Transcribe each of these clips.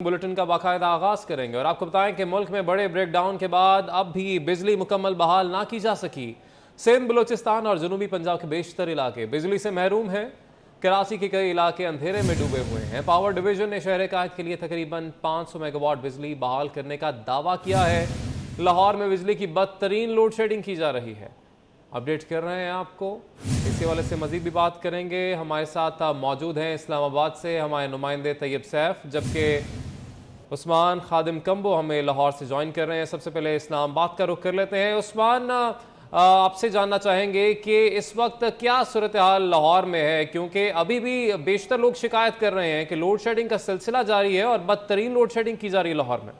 Bulletin का बाकायदा आगाज करेंगे और आपको बताएं कि मुल्क में बड़े ब्रेकडाउन के बाद अब भी बिजली मुकम्मल बहाल ना की जा सकी। सिंध, बलूचिस्तान और जनूबी पंजाब के बेशतर इलाके बिजली से महरूम हैं। कराची के कई इलाके अंधेरे में डूबे हुए हैं। पावर डिवीजन ने शहर कायद के लिए तकरीबन 500 मेगावाट बिजली बहाल करने का दावा किया है। लाहौर में बिजली की बदतरीन लोड शेडिंग की जा रही है। अपडेट कर रहे हैं आपको, इसी वाले से मजीद भी बात करेंगे। हमारे साथ मौजूद हैं इस्लामाबाद से हमारे नुमाइंदे तैयब सैफ, जबकि उस्मान खादिम कम्बो हमें लाहौर से ज्वाइन कर रहे हैं। सबसे पहले इस्लामाबाद का रुख कर लेते हैं। उस्मान, आपसे जानना चाहेंगे कि इस वक्त क्या सूरत हाल लाहौर में है, क्योंकि अभी भी बेशतर लोग शिकायत कर रहे हैं कि लोड शेडिंग का सिलसिला जारी है और बदतरीन लोड शेडिंग की जा रही है लाहौर में।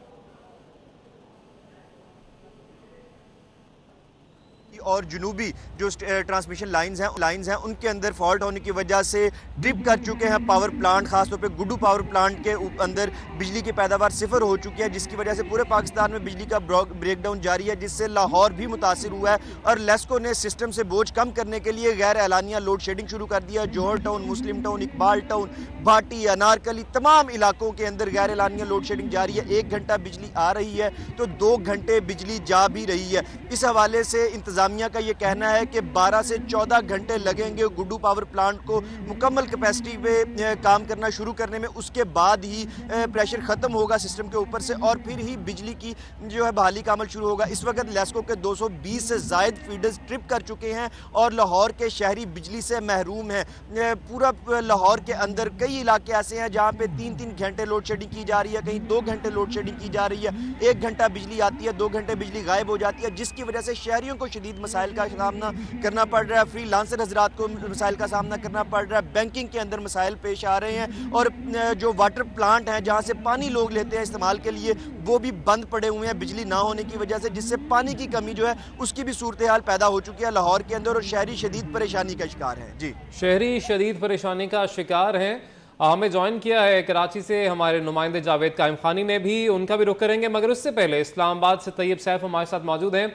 और जुनूबी जो ट्रांसमिशन लाइंस हैं उनके अंदर फॉल्ट होने की वजह से ट्रिप कर चुके हैं पावर प्लांट। खासतौर पे गुड्डू पावर प्लांट के अंदर बिजली की पैदावार सिफर हो चुकी है, जिसकी वजह से पूरे पाकिस्तान में बिजली का ब्रेकडाउन जारी है, जिससे लाहौर भी मुतासिर हुआ है। और लेस्को ने सिस्टम से बोझ कम करने के लिए गैर एलानिया लोड शेडिंग शुरू कर दिया। जौहर टाउन, मुस्लिम टाउन, इकबाल टाउन, भाटी, अनारकली, तमाम इलाकों के अंदर गैर एलानिया लोड शेडिंग जारी है। 1 घंटा बिजली आ रही है तो 2 घंटे बिजली जा भी रही है। इस हवाले से इंतजामिया का ये कहना है कि 12 से 14 घंटे लगेंगे गुड्डू पावर प्लांट को मुकम्मल कैपेसिटी पे काम करना शुरू करने में। उसके बाद ही प्रेशर ख़त्म होगा सिस्टम के ऊपर से और फिर ही बिजली की जो है बहाली का अमल शुरू होगा। इस वक्त लेस्को के 220 से ज़ायद फीडर्स ट्रिप कर चुके हैं और लाहौर के शहरी बिजली से महरूम हैं। पूरा लाहौर के अंदर कई इलाके ऐसे हैं जहाँ पे 3-3 घंटे लोड शेडिंग की जा रही है, कहीं 2 घंटे लोड शेडिंग की जा रही है। 1 घंटा बिजली आती है, 2 घंटे बिजली गायब हो जाती है, जिसकी वजह से शहरियों को शदीद मसाइल का सामना करना पड़ रहा है। फ्री लांसर हजरात को मसाइल का सामना करना पड़ रहा है। बैंकिंग के अंदर मसाइल पेश आ रहे हैं और जो वाटर प्लांट हैं जहाँ से पानी लोग लेते हैं इस्तेमाल के लिए, वो भी बंद पड़े हुए हैं बिजली ना होने की वजह से, जिससे पानी की कमी जो है उसकी भी सूरत हाल पैदा हो चुकी है लाहौर के अंदर और शहरी शदीद परेशानी का शिकार है। जी, शहरी शदीद परेशानी का शिकार हैं। हमें ज्वाइन किया है कराची से हमारे नुमाइंदे जावेद कायम खानी ने भी, उनका भी रुख करेंगे, मगर उससे पहले इस्लामाबाद से तैयब सैफ हमारे साथ मौजूद हैं।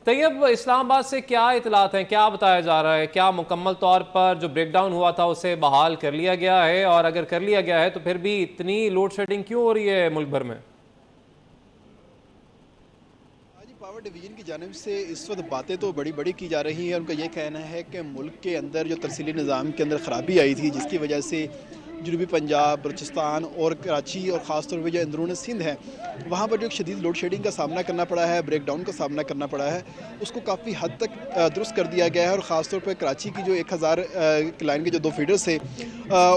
तैयब, इस्लामाबाद से क्या इतलात हैं, क्या बताया जा रहा है? क्या मुकम्मल तौर पर जो ब्रेकडाउन हुआ था उसे बहाल कर लिया गया है, और अगर कर लिया गया है तो फिर भी इतनी लोड शेडिंग क्यों हो रही है मुल्क भर में? पावर डिवीजन की जानिब से इस वक्त बातें तो बड़ी बड़ी की जा रही हैं। उनका यह कहना है कि मुल्क के अंदर जो तरसीली निज़ाम के अंदर ख़राबी आई थी, जिसकी वजह से जनूबी पंजाब, बलूचिस्तान और कराची और ख़ास तौर पर जो अंदरून सिंध है वहाँ पर जो शदीद लोड शेडिंग का सामना करना पड़ा है, ब्रेकडाउन का सामना करना पड़ा है, उसको काफ़ी हद तक दुरुस्त कर दिया गया है। और ख़ास तौर पर कराची की जो 1000 लाइन के जो 2 फीडर्स थे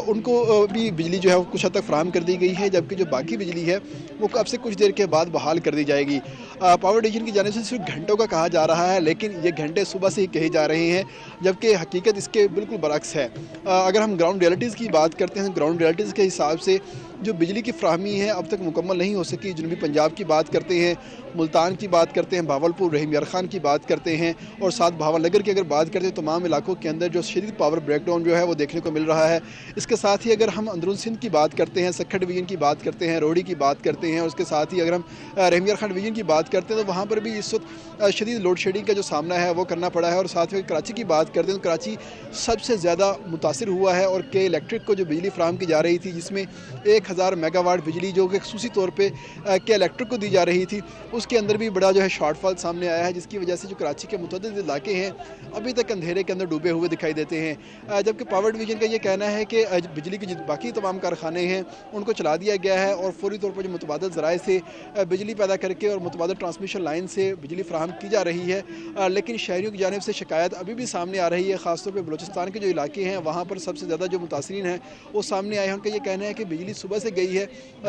उनको भी बिजली जो है कुछ हद तक फराहम कर दी गई है, जबकि जो बाकी बिजली है वो अब से कुछ देर के बाद बहाल कर दी जाएगी। पावर डिवीजन की जानिब से सिर्फ घंटों का कहा जा रहा है, लेकिन ये घंटे सुबह से ही कहे जा रहे हैं, जबकि हकीकत इसके बिल्कुल बरअक्स है। अगर हम ग्राउंड रियलिटीज़ की बात करते हैं, ग्राउंड रियलिटीज़ के हिसाब से जो बिजली की फ्राहमी है अब तक मुकम्मल नहीं हो सकी। जनूबी पंजाब की बात करते हैं, मुल्तान की बात करते हैं, भावलपुर, रहीम यार खान की बात करते हैं और साथ भावलनगर की अगर बात करते हैं, तमाम इलाकों के अंदर जो शदीद पावर ब्रेकडाउन जो है वो देखने को मिल रहा है। इसके साथ ही अगर हम अंदरून सिंध की बात करते हैं, सक्खर डिवीजन की बात करते हैं, रोहड़ी की बात करते हैं और उसके साथ ही अगर हम रहीम यार खान डिवीजन की बात करते हैं तो वहाँ पर भी इस वक्त शदीद लोड शेडिंग का जो सामना है वो करना पड़ा है। और साथ में कराची की बात करते हैं तो कराची सबसे ज़्यादा मुतासिर हुआ है और के इलेक्ट्रिक को जो बिजली फ्राहम की जा रही थी, जिसमें 1000 मेगावाट बिजली जो कि खसूसी तौर पे के इलेक्ट्रिक को दी जा रही थी, उसके अंदर भी बड़ा जो है शॉर्टफॉल सामने आया है, जिसकी वजह से जो कराची के मुतअद्दिद इलाके हैं अभी तक अंधेरे के अंदर डूबे हुए दिखाई देते हैं। जबकि पावर डिवीजन का ये कहना है कि बिजली के बाकी तमाम कारखाने हैं उनको चला दिया गया है और फौरी तौर पर जो मुतबादल ज़राए से बिजली पैदा करके और मुतबादल ट्रांसमिशन लाइन से बिजली फ्राहम की जा रही है। लेकिन शहरियों की जानिब से शिकायत अभी भी सामने आ रही है। ख़ासतौर पर बलूचिस्तान के जो इलाके हैं वहाँ पर सबसे ज़्यादा जो मुतासिरीन हैं वो सामने आए हैं। उनका ये कहना है कि बिजली सुबह से गई है,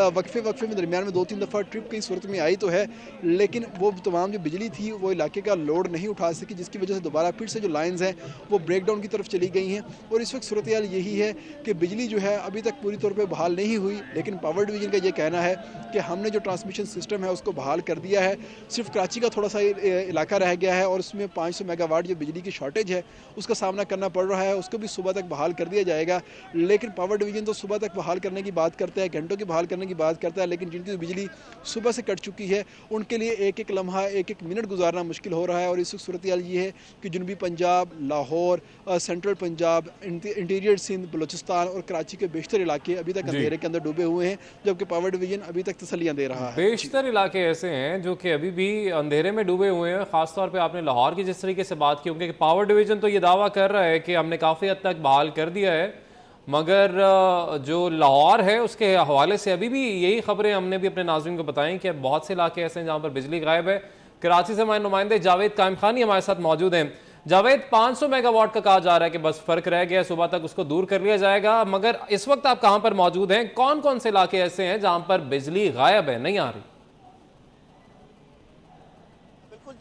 वक्फे में दरमियान में 2-3 दफ़ा ट्रिप की सूरत में आई तो है, लेकिन वो तमाम जो बिजली थी वो इलाके का लोड नहीं उठा सकी, जिसकी वजह से दोबारा फिर से जो लाइंस हैं वो ब्रेकडाउन की तरफ चली गई हैं। और इस वक्त सूरत हाल यही है कि बिजली जो है अभी तक पूरी तौर पर बहाल नहीं हुई, लेकिन पावर डिवीजन का ये कहना है कि हमने जो ट्रांसमिशन सिस्टम है उसको बहाल कर दिया है। सिर्फ कराची का थोड़ा सा इलाका रह गया है और उसमें 500 मेगावाट जो बिजली की शॉर्टेज है उसका सामना करना पड़ रहा है, उसको भी सुबह तक बहाल कर दिया जाएगा। लेकिन पावर डिवीज़न तो सुबह तक बहाल करने की बात करता है, घंटों की बहाल करने की बात करता है, लेकिन जिनकी बिजली सुबह से कट चुकी है उनके लिए एक एक लम्हा, एक एक मिनट गुजारना मुश्किल हो रहा है। और इस वक्त सूरत हाल ये है कि जनूबी पंजाब, लाहौर, सेंट्रल पंजाब, इंटीरियर सिंध, बलूचिस्तान और कराची के बेशतर इलाके अभी तक अंधेरे के अंदर डूबे हुए हैं, जबकि पावर डिवीज़न अभी तक तसल्लियाँ दे रहा है। बेशतर इलाके ऐसे हैं जो कि अभी भी अंधेरे में डूबे हुए हैं। खासतौर पे आपने लाहौर की जिस तरीके से बात की, क्योंकि पावर डिवीजन तो ये दावा कर रहा है कि हमने काफ़ी हद तक बहाल कर दिया है, मगर जो लाहौर है उसके हवाले से अभी भी यही खबरें हमने भी अपने नाज़रीन को बताई कि अब बहुत से इलाके ऐसे हैं जहाँ पर बिजली गायब है। कराची से हमारे नुमाइंदे जावेद कायम खानी हमारे साथ मौजूद हैं। जावेद, 500 मेगावाट का कहा जा रहा है कि बस फर्क रह गया, सुबह तक उसको दूर कर लिया जाएगा, मगर इस वक्त आप कहां पर मौजूद हैं? कौन कौन से इलाके ऐसे हैं जहां पर बिजली गायब है, नहीं आ रही?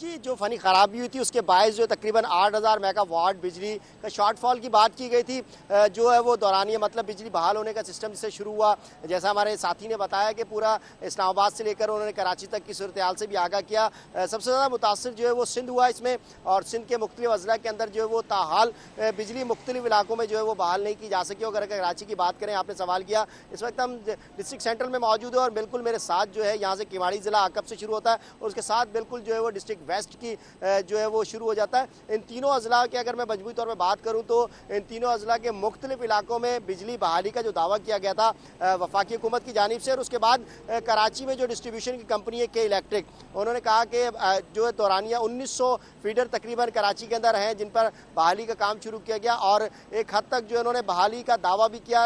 जी, जो फनी खराबी हुई थी उसके बायस जो तकरीबन 8000 मेगावाट बिजली का शॉर्टफॉल की बात की गई थी, जो है वो दौरानिया मतलब बिजली बहाल होने का सिस्टम जिससे शुरू हुआ। जैसा हमारे साथी ने बताया कि पूरा इस्लामाबाद से लेकर उन्होंने कराची तक की सूरत हाल से भी आगाह किया। सबसे ज़्यादा मुतासर जो है वो सिंध हुआ इसमें, और सिंध के मुख्तलिफ अजला के अंदर जो है वो ताहाल बिजली मुख्तलिफ इलाकों में जो है वो बहाल नहीं की जा सकी। अगर कराची की बात करें, आपने सवाल किया, इस वक्त हम डिस्ट्रिक्ट सेंट्रल में मौजूद है और बिल्कुल मेरे साथ जो है यहाँ से किवाड़ी ज़िला आकब से शुरू होता है और उसके साथ बिल्कुल जो है वो डिस्ट्रिक्ट वेस्ट की जो है वो शुरू हो जाता है। इन तीनों अजला की अगर मैं मजबूती तौर पर बात करूं तो इन तीनों अजला के मुख्तलिफ इलाकों में बिजली बहाली का जो दावा किया गया था वफाकी हुकूमत की जानिब से, और उसके बाद कराची में जो डिस्ट्रीब्यूशन की कंपनी है के इलेक्ट्रिक, उन्होंने कहा कि जो है दौरानिया 1900 फीडर तकरीबन कराची के अंदर हैं जिन पर बहाली का काम शुरू किया गया, और एक हद तक जो उन्होंने बहाली का दावा भी किया।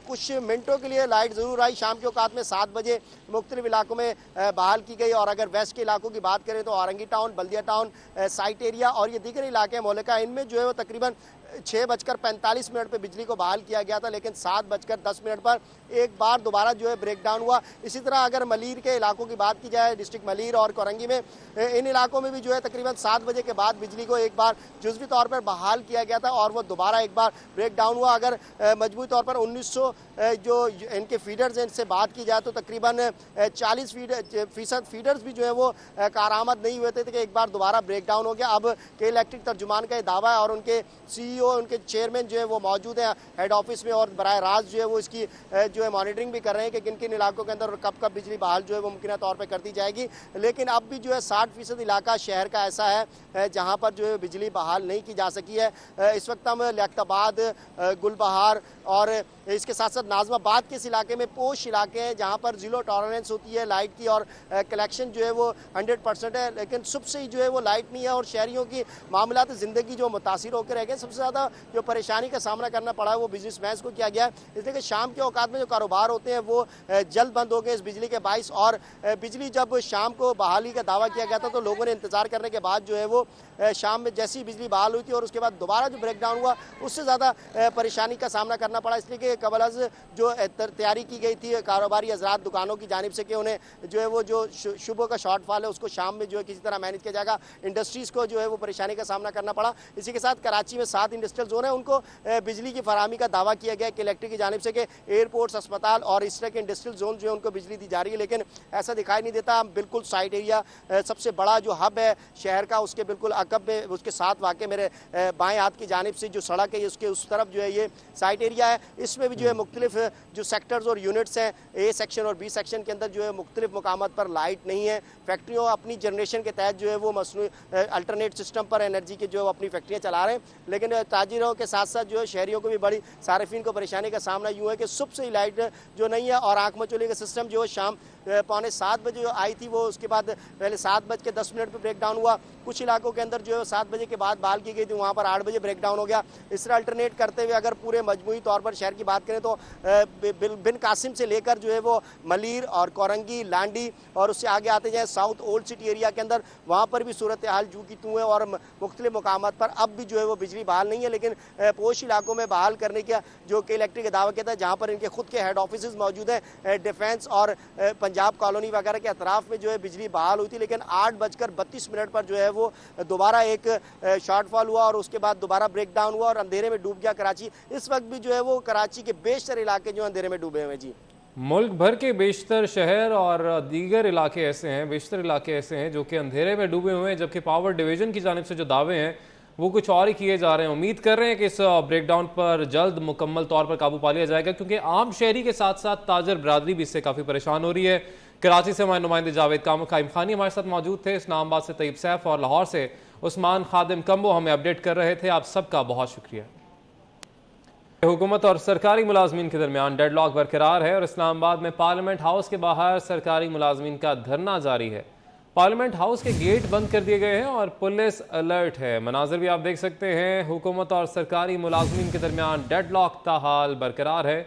कुछ मिनटों के लिए लाइट ज़रूर आई, शाम के औकात में 7 बजे मुख्तलिफ इलाकों में बहाल की गई। और अगर वेस्ट के इलाकों की बात करें तो औरंगी टाउन, बल्दिया टाउन, साइट एरिया और ये दीगर इलाके मोलिका, इनमें जो है वो तकरीबन 6:45 पे बिजली को बहाल किया गया था, लेकिन 7:10 पर एक बार दोबारा जो है ब्रेकडाउन हुआ। इसी तरह अगर मलीर के इलाकों की बात की जाए, डिस्ट्रिक्ट मलीर और कोरंगी में, इन इलाकों में भी जो है तकरीबन 7 बजे के बाद बिजली को एक बार जुज़वी तौर पर बहाल किया गया था और वो दोबारा एक बार ब्रेकडाउन हुआ। अगर मजबूती तौर पर 1900 जो इनके फीडर्स हैं इनसे बात की जाए तो तकरीबन 40% फीडर्स भी जो है वो कारआमद नहीं हुए थे कि एक बार दोबारा ब्रेकडाउन हो गया। अब के इलेक्ट्रिक तर्जुमान का ये दावा है और उनके CEO, उनके चेयरमैन जो है वो मौजूद हैं हेड ऑफिस में और बराह रास्त जो है वो इसकी जो है मॉनिटरिंग भी कर रहे हैं कि किन किन इलाकों के अंदर और कब कब बिजली बहाल जो है वो मुमकिन तौर पर कर दी जाएगी। लेकिन अब भी जो है 60% इलाका शहर का ऐसा है जहाँ पर जो है बिजली बहाल नहीं की जा सकी है। इस वक्त हम लियाकताबाद, गुलबहार और इसके साथ साथ नाजमाबाद के इस इलाके में पोश इलाके हैं जहाँ पर जीरो टॉलरेंस होती है लाइट की और कलेक्शन जो है वो 100% है, लेकिन सुबह से ही जो है वो लाइट नहीं है और शहरियों की मामलात ज़िंदगी जो मुतासिर होकर रह गए। सबसे ज़्यादा जो परेशानी का सामना करना पड़ा है वो बिजनेसमैन को किया गया है, इसलिए कि शाम के औकात में जो कारोबार होते हैं वो जल्द बंद हो गए इस बिजली के बाइस। और बिजली जब शाम को बहाली का दावा किया गया था तो लोगों ने इंतज़ार करने के बाद जो है वो शाम में जैसी बिजली बहाल हुई थी और उसके बाद दोबारा जो ब्रेकडाउन हुआ उससे ज़्यादा परेशानी का सामना करना पड़ा, इसलिए कि कबल अज़ जो तैयारी की गई थी कारोबारी हजरात दुकानों की जानिब से कि उन्हें जो है वो जो शुबह का शॉर्टफॉल है उसको शाम में जो है किसी तरह मैनेज किया जाएगा। इंडस्ट्रीज़ को जो है वो परेशानी का सामना करना पड़ा। इसी के साथ कराची में 7 इंडस्ट्रियल जोन है, उनको बिजली की फराहमी का दावा किया गया कि इलेक्ट्रिक की जानिब से कि एयरपोर्ट्स, अस्पताल और इस तरह के इंडस्ट्रियल जोन जो है उनको बिजली दी जा रही है, लेकिन ऐसा दिखाई नहीं देता। बिल्कुल साइट एरिया सबसे बड़ा जो हब है शहर का उसके बिल्कुल अकब में उसके साथ वाक़ मेरे बाएँ हाथ की जानिब से जो सड़क है उसके उस तरफ जो है ये साइट एरिया है। इसमें भी जो है मुख्तलिफ जो सेक्टर्स और यूनिट्स हैं, ए सेक्शन और बी सेक्शन के अंदर जो है मुख्तलिफ मुकामात पर लाइट नहीं है। फैक्ट्रियों अपनी जनरेशन के तहत जो है वो मसनू अल्टरनेट सिस्टम पर एनर्जी के जो अपनी फैक्ट्रियाँ चला रहे हैं, लेकिन ताजिरों के साथ साथ जो है शहरियों को भी बड़ी सार्फिन को परेशानी का सामना यूँ है कि सुबह से ही लाइट जो नहीं है और आँख मचोली का सिस्टम जो है शाम 6:45 बजे आई थी वो उसके बाद पहले 7:10 पर ब्रेकडाउन हुआ। कुछ इलाकों के अंदर जो है 7 बजे के बाद बहाल की गई थी, वहाँ पर 8 बजे ब्रेकडाउन हो गया। इस तरह अल्टरनेट करते हुए अगर पूरे मजमूई तौर पर शहर की बात करें तो बिन कासिम से लेकर जो है वो मलीर और कोरंगी, लांडी और उससे आगे आते जाए साउथ ओल्ड सिटी एरिया के अंदर, वहाँ पर भी सूरत हाल जू की तू है और मुख्तलिफ मकामात पर अब भी जो है वो बिजली बहाल नहीं है। लेकिन पोश इलाकों में बहाल करने का जो के इलेक्ट्रिक का दावा कहता है, जहाँ पर इनके खुद के हेड ऑफिस मौजूद हैं डिफेंस और पंजाब कॉलोनी वगैरह के अतराफ में जो है बिजली बहाल हुई थी, लेकिन 8:32 पर जो है वो दोबारा एक शॉर्टफॉल हुआ और उसके बाद दोबारा ब्रेकडाउन हुआ और अंधेरे में डूब गया कराची। इस वक्त भी जो है वो कराची के बेशतर इलाके जो अंधेरे में डूबे हुए हैं। जी, मुल्क भर के बेशतर शहर और दीगर इलाके ऐसे हैं, बेशतर इलाके ऐसे हैं जो कि अंधेरे में डूबे हुए हैं, जबकि पावर डिवीजन की जानिब से जो दावे हैं वो कुछ और ही किए जा रहे हैं। उम्मीद कर रहे हैं कि इस ब्रेकडाउन पर जल्द मुकम्मल तौर पर काबू पा लिया जाएगा, क्योंकि आम शहरी के साथ साथ ताजर बरादरी भी इससे काफ़ी परेशान हो रही है। कराची से हमारे नुमाइंदे जावेद काइम खानी हमारे साथ मौजूद थे, इस्लामाबाद से तैयब सैफ और लाहौर से उस्मान खादिम कम्बो हमें अपडेट कर रहे थे। आप सबका बहुत शुक्रिया। हुकूमत और सरकारी मुलाजमीन के दरमियान डेडलॉक बरकरार है और इस्लामाबाद में पार्लियामेंट हाउस के बाहर सरकारी मुलाजमीन का धरना जारी है। पार्लियामेंट हाउस के गेट बंद कर दिए गए हैं और पुलिस अलर्ट है। मनाजिर भी आप देख सकते हैं। हुकूमत और सरकारी मुलाजमीन के दरमियान डेडलॉक ताहाल बरकरार है।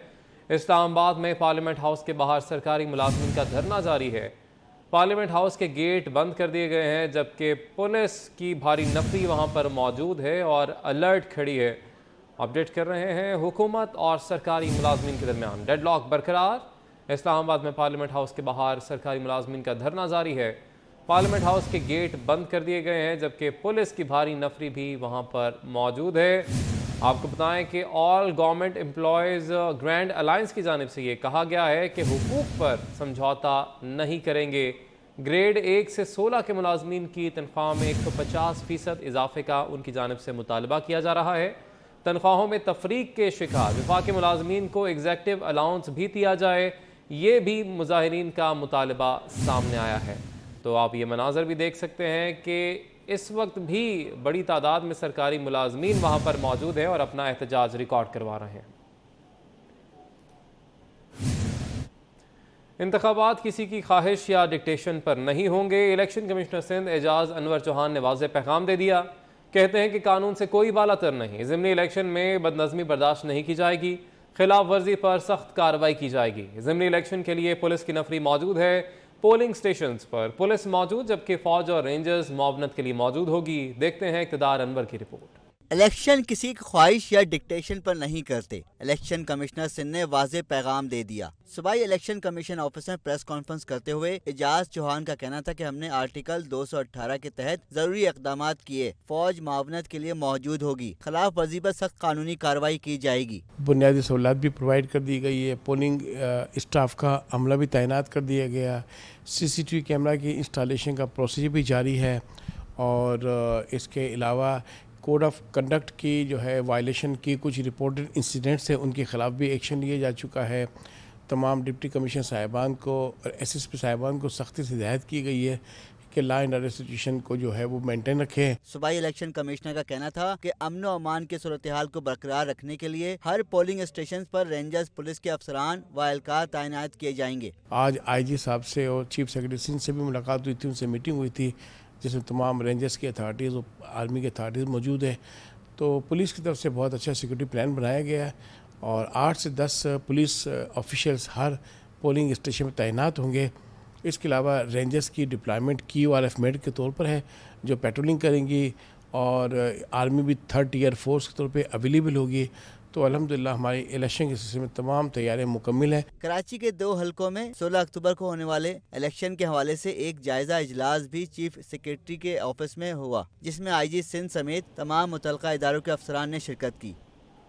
इस्लामाबाद में पार्लियामेंट हाउस के बाहर सरकारी मुलाजमीन का धरना जारी है। पार्लियामेंट हाउस के गेट बंद कर दिए गए हैं, जबकि पुलिस की भारी नफरी वहां पर मौजूद है और अलर्ट खड़ी है। अपडेट कर रहे हैं, हुकूमत और सरकारी मुलाजमीन के दरमियान डेडलॉक बरकरार। इस्लामाबाद में पार्लियामेंट हाउस के बाहर सरकारी मुलाजमीन का धरना जारी है। पार्लियामेंट हाउस के गेट बंद कर दिए गए हैं, जबकि पुलिस की भारी नफरी भी वहां पर मौजूद है। आपको बताएं कि all government employees grand alliance की जानिब से ये कहा गया है कि हुकूक पर समझौता नहीं करेंगे। ग्रेड 1 से 16 के मुलाजमीन की तनख्वाह में 150% इजाफे का उनकी जानिब से मुतालबा किया जा रहा है। तनख्वाहों में तफरीक के शिकार विफाकी मुलाजमीन को एग्जेक्टिव अलाउंस भी दिया जाए, ये भी मुजाहिरीन का मुतालबा सामने आया है। तो आप ये मनाजर भी देख सकते हैं कि इस वक्त भी बड़ी तादाद में सरकारी मुलाजमीन वहाँ पर मौजूद है और अपना एहतजाज रिकॉर्ड करवा रहे हैं। इंतखाबात किसी की ख्वाहिश या डिक्टेशन पर नहीं होंगे। इलेक्शन कमिश्नर सिंध एजाज अनवर चौहान ने वाज़ेह पैगाम दे दिया। कहते हैं कि कानून से कोई बालातर नहीं। ज़िमनी इलेक्शन में बदनज़मी बर्दाश्त नहीं की जाएगी। खिलाफ वर्जी पर सख्त कार्रवाई की जाएगी। ज़िमनी इलेक्शन के लिए पुलिस की नफरी मौजूद है। पोलिंग स्टेशंस पर पुलिस मौजूद, जबकि फौज और रेंजर्स मुआवनत के लिए मौजूद होगी। देखते हैं इक़्तिदार अनवर की रिपोर्ट। इलेक्शन किसी की ख्वाहिश या डिक्टेशन पर नहीं करते। इलेक्शन कमिश्नर सिंध ने वाज़ेह पैगाम दे दिया। सूबाई इलेक्शन कमीशन ऑफिस में प्रेस कॉन्फ्रेंस करते हुए एजाज चौहान का कहना था कि हमने आर्टिकल 218 के तहत जरूरी इकदाम किए। फौज मुआवनत के लिए मौजूद होगी। खिलाफ वर्जी पर सख्त कानूनी कार्रवाई की जाएगी। बुनियादी सहूलत भी प्रोवाइड कर दी गई है। पोलिंग स्टाफ का अमला भी तैनात कर दिया गया। CCTV कैमरा की इंस्टॉलेशन का प्रोसीजर भी जारी है और इसके अलावा कोड ऑफ कंडक्ट की जो है वायलेशन की कुछ रिपोर्टेड इंसिडेंट्स हैं, उनके ख़िलाफ़ भी एक्शन लिया जा चुका है। तमाम डिप्टी कमिश्नर साहिबान को और SSP साहिबान को सख्ती से हिदायत की गई है कि लॉ एंड ऑर्डर सिचुएशन को जो है वो मेंटेन रखें। सूबाई इलेक्शन कमिश्नर का कहना था कि अमन और अमान की सूरत हाल को बरकरार रखने के लिए हर पोलिंग स्टेशन पर रेंजर्स, पुलिस के अफसरान व एहलकार तैनात किए जाएंगे। आज IG साहब से और चीफ सेक्रेटरी सिंध से भी मुलाकात हुई थी, उनसे मीटिंग हुई थी जिसमें तमाम रेंजर्स की अथॉरिटीज़ और आर्मी की अथॉरिटीज़ मौजूद है। तो पुलिस की तरफ से बहुत अच्छा सिक्योरिटी प्लान बनाया गया है और 8 से 10 पुलिस ऑफिशियल्स हर पोलिंग स्टेशन में तैनात होंगे। इसके अलावा रेंजर्स की डिप्लॉयमेंट QRF मेड के तौर पर है जो पेट्रोलिंग करेंगी और आर्मी भी 3rd टियर फोर्स के तौर पे अवेलेबल होगी। तो अल्हम्दुलिल्लाह हमारी इलेक्शन के सिलसिले में तमाम तैयारियां मुकम्मल हैं। कराची के 2 हलकों में 16 अक्टूबर को होने वाले इलेक्शन के हवाले से एक जायजा इजलास भी चीफ सेक्रेटरी के ऑफिस में हुआ, जिसमें IG सिंध समेत तमाम मुतल्लिका इदारों के अफसरान ने शिरकत की।